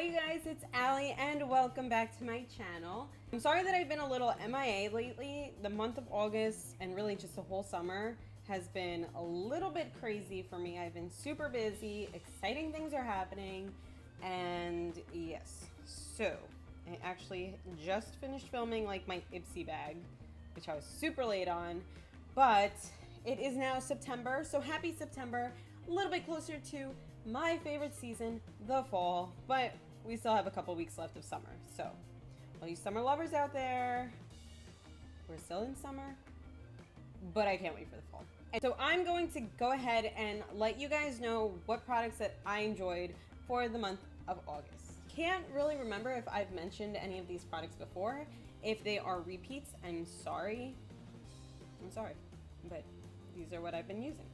Hi you guys, it's Allie and welcome back to my channel. I'm sorry that I've been a little MIA lately. The month of August and really just the whole summer has been a little bit crazy for me. I've been super busy, exciting things are happening, and yes, so I actually just finished filming like my Ipsy bag, which I was super late on, but it is now September, so happy September, a little bit closer to my favorite season, the fall, but we still have a couple weeks left of summer. So all you summer lovers out there, we're still in summer, but I can't wait for the fall. And so I'm going to go ahead and let you guys know what products that I enjoyed for the month of August. Can't really remember if I've mentioned any of these products before. If they are repeats, I'm sorry, but these are what I've been using.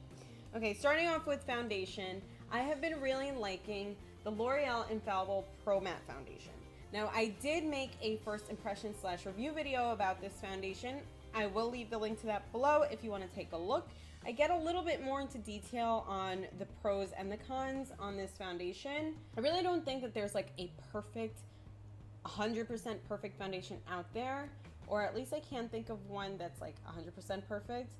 Okay, starting off with foundation, I have been really liking the L'Oreal Infallible Pro Matte Foundation. Now, I did make a first impression / review video about this foundation. I will leave the link to that below if you want to take a look. I get a little bit more into detail on the pros and the cons on this foundation. I really don't think that there's like a perfect, 100% perfect foundation out there, or at least I can't think of one that's like 100% perfect.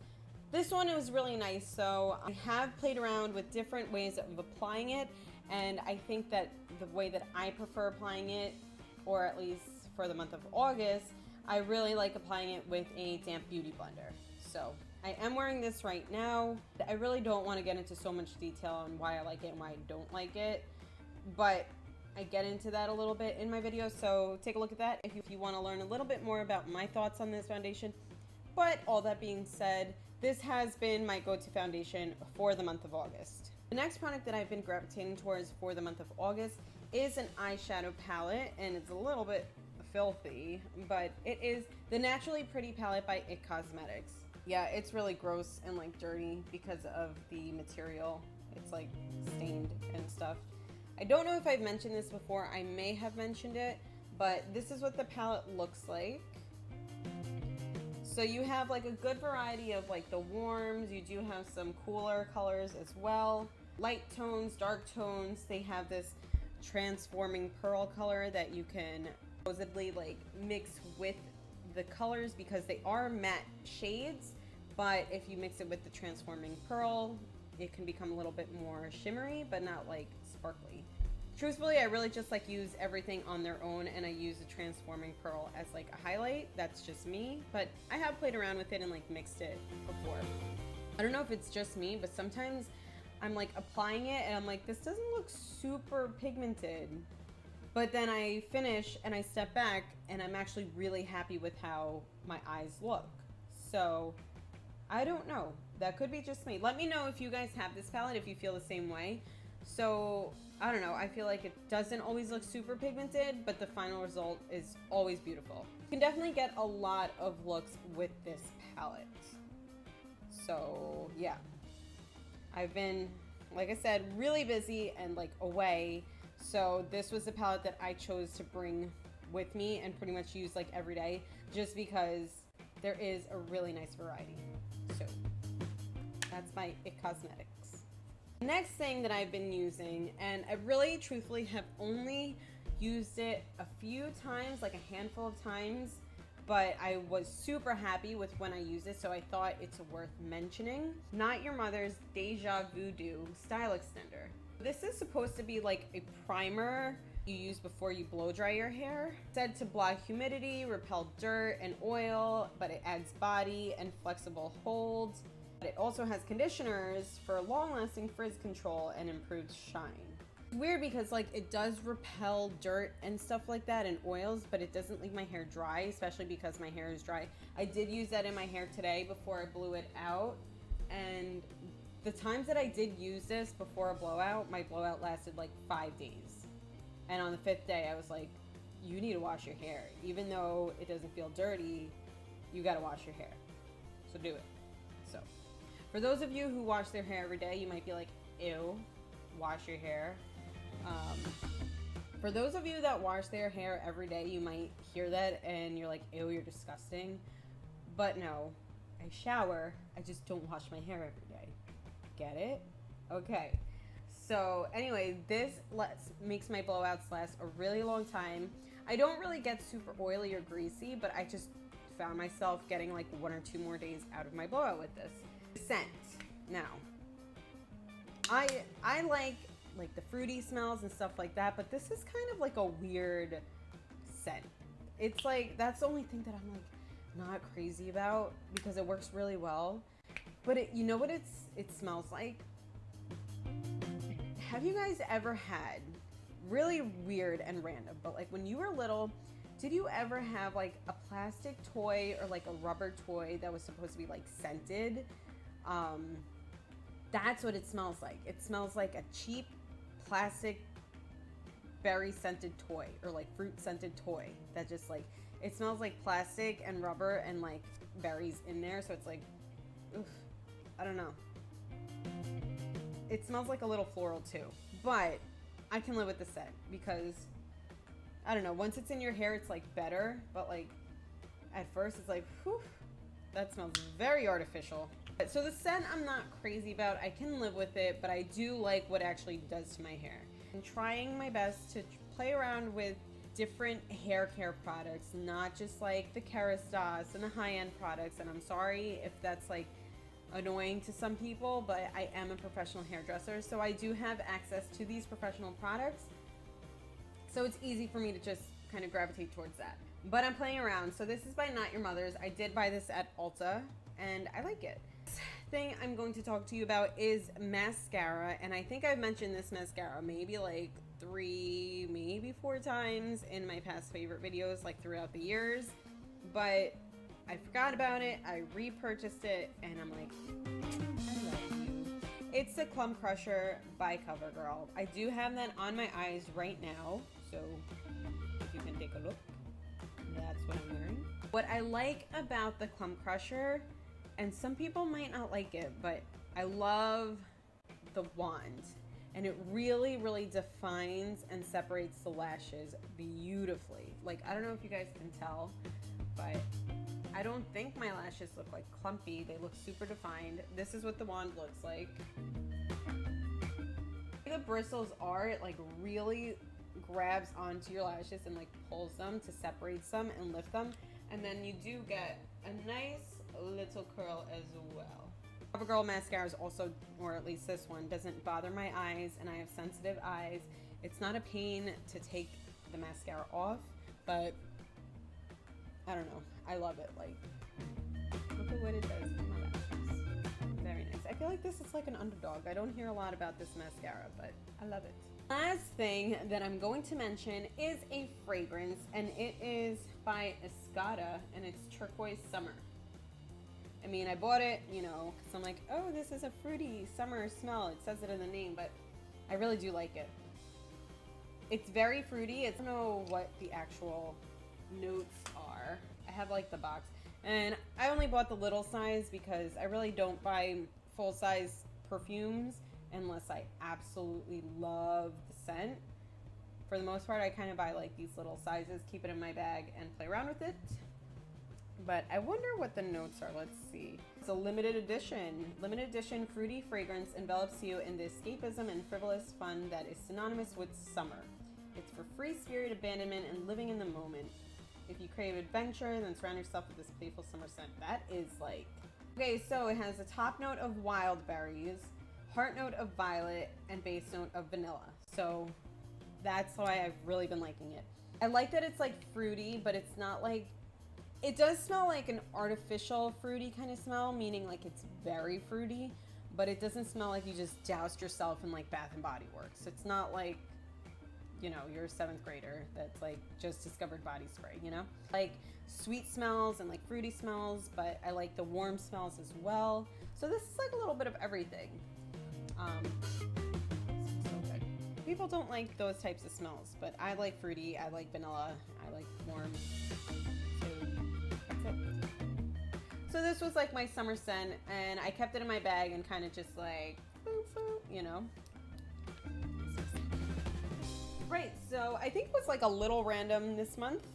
This one was really nice, so I have played around with different ways of applying it, and I think that the way that I prefer applying it, or at least for the month of August, I really like applying it with a damp beauty blender. So I am wearing this right now. I really don't want to get into so much detail on why I like it and why I don't like it, but I get into that a little bit in my video, so take a look at that if you want to learn a little bit more about my thoughts on this foundation. But all that being said, this has been my go-to foundation for the month of August. The next product that I've been gravitating towards for the month of August is an eyeshadow palette, and it's a little bit filthy, but it is the Naturally Pretty palette by It Cosmetics. Yeah, it's really gross and like dirty because of the material. It's like stained and stuff. I don't know if I've mentioned this before. I may have mentioned it, but this is what the palette looks like. So you have like a good variety of like the warms. You do have some cooler colors as well. Light tones, dark tones. They have this transforming pearl color that you can supposedly like mix with the colors because they are matte shades. But if you mix it with the transforming pearl, it can become a little bit more shimmery, but not like sparkly. Truthfully, I really just like use everything on their own, and I use the transforming pearl as like a highlight. That's just me, but I have played around with it and like mixed it before. I don't know if it's just me, but sometimes I'm like applying it and I'm like, this doesn't look super pigmented. But then I finish and I step back and I'm actually really happy with how my eyes look. So I don't know. That could be just me. Let me know if you guys have this palette, if you feel the same way. So I don't know, I feel like it doesn't always look super pigmented, but the final result is always beautiful. You can definitely get a lot of looks with this palette. So yeah, I've been, like I said, really busy and like away. So this was the palette that I chose to bring with me and pretty much use like every day, just because there is a really nice variety. So that's my It Cosmetics. The next thing that I've been using, and I really truthfully have only used it a few times, like a handful of times, but I was super happy with when I used it, so I thought it's worth mentioning. Not Your Mother's Deja Voodoo Style Extender. This is supposed to be like a primer you use before you blow dry your hair. It's said to block humidity, repel dirt and oil, but it adds body and flexible holds. It also has conditioners for long-lasting frizz control and improved shine. It's weird because like it does repel dirt and stuff like that and oils, but it doesn't leave my hair dry, especially because my hair is dry. I did use that in my hair today before I blew it out, and the times that I did use this before a blowout, my blowout lasted like 5 days. And on the 5th day, I was like, you need to wash your hair. Even though it doesn't feel dirty, you gotta wash your hair. So do it. So for those of you who wash their hair every day, you might be like, ew, wash your hair. For those of you that wash their hair every day, you might hear that and you're like, ew, you're disgusting. But no, I shower, I just don't wash my hair every day. Get it? Okay. So anyway, this makes my blowouts last a really long time. I don't really get super oily or greasy, but I just found myself getting like 1 or 2 more days out of my blowout with this. Scent. Now, I like the fruity smells and stuff like that, but this is kind of like a weird scent. It's like, that's the only thing that I'm like not crazy about because it works really well. But you know what it smells like? Have you guys ever had, really weird and random, but like when you were little, did you ever have like a plastic toy or like a rubber toy that was supposed to be like scented? That's what it smells like. It smells like a cheap plastic berry scented toy or like fruit scented toy that just like, it smells like plastic and rubber and like berries in there. So it's like, oof, I don't know. It smells like a little floral too, but I can live with the scent because I don't know, once it's in your hair, it's like better, but like at first it's like, whew, that smells very artificial. So the scent I'm not crazy about. I can live with it, but I do like what it actually does to my hair. I'm trying my best to play around with different hair care products, not just like the Kerastase and the high-end products. And I'm sorry if that's like annoying to some people, but I am a professional hairdresser, so I do have access to these professional products. So it's easy for me to just kind of gravitate towards that. But I'm playing around. So this is by Not Your Mother's. I did buy this at Ulta, and I like it. Thing I'm going to talk to you about is mascara, and I think I've mentioned this mascara maybe like 3, maybe 4 times in my past favorite videos, like throughout the years, but I forgot about it. I repurchased it, and I'm like, I love you. It's the Clump Crusher by CoverGirl. I do have that on my eyes right now, so if you can take a look, that's what I'm wearing. What I like about the Clump Crusher, and some people might not like it, but I love the wand. And it really, really defines and separates the lashes beautifully. Like, I don't know if you guys can tell, but I don't think my lashes look like clumpy. They look super defined. This is what the wand looks like. The bristles are, it like really grabs onto your lashes and like pulls them to separate them and lift them. And then you do get a nice little curl as well. CoverGirl mascara is also, or at least this one, doesn't bother my eyes, and I have sensitive eyes. It's not a pain to take the mascara off, but I don't know. I love it. Like, look at what it does for my lashes. Very nice. I feel like this is like an underdog. I don't hear a lot about this mascara, but I love it. Last thing that I'm going to mention is a fragrance, and it is by Escada, and it's Turquoise Summer. I mean, I bought it, you know, because I'm like, oh, this is a fruity summer smell. It says it in the name, but I really do like it. It's very fruity. I don't know what the actual notes are. I have like the box, and I only bought the little size because I really don't buy full-size perfumes unless I absolutely love the scent. For the most part, I kind of buy like these little sizes, keep it in my bag, and play around with it. But I wonder what the notes are. Let's see. It's a limited edition. Limited edition fruity fragrance envelops you in the escapism and frivolous fun that is synonymous with summer. It's for free-spirit abandonment and living in the moment. If you crave adventure, then surround yourself with this playful summer scent. That is like... Okay, so it has a top note of wild berries, heart note of violet, and base note of vanilla. So that's why I've really been liking it. I like that it's like fruity, but it's not like... It does smell like an artificial fruity kind of smell, meaning like it's very fruity, but it doesn't smell like you just doused yourself in like Bath and Body Works. It's not like, you know, you're a 7th grader that's like just discovered body spray, you know? Like sweet smells and like fruity smells, but I like the warm smells as well. So this is like a little bit of everything. So good. People don't like those types of smells, but I like fruity, I like vanilla, I like warm. So this was like my summer scent, and I kept it in my bag and kind of just like, boop, boop, you know. Right, so I think it was like a little random this month.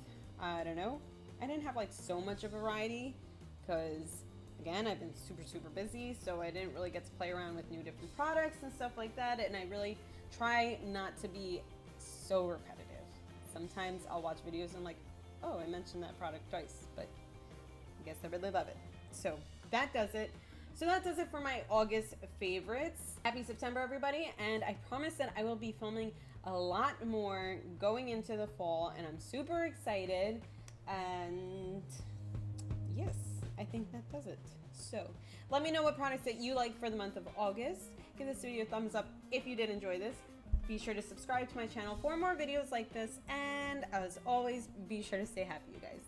I don't know. I didn't have like so much of a variety because, again, I've been super, super busy, so I didn't really get to play around with new different products and stuff like that, and I really try not to be so repetitive. Sometimes I'll watch videos and I'm like, oh, I mentioned that product twice, but I guess I really love it. So that does it. So that does it for my August favorites. Happy September, everybody. And I promise that I will be filming a lot more going into the fall, and I'm super excited. And yes, I think that does it. So let me know what products that you like for the month of August. Give this video a thumbs up if you did enjoy this. Be sure to subscribe to my channel for more videos like this. And as always, be sure to stay happy, you guys.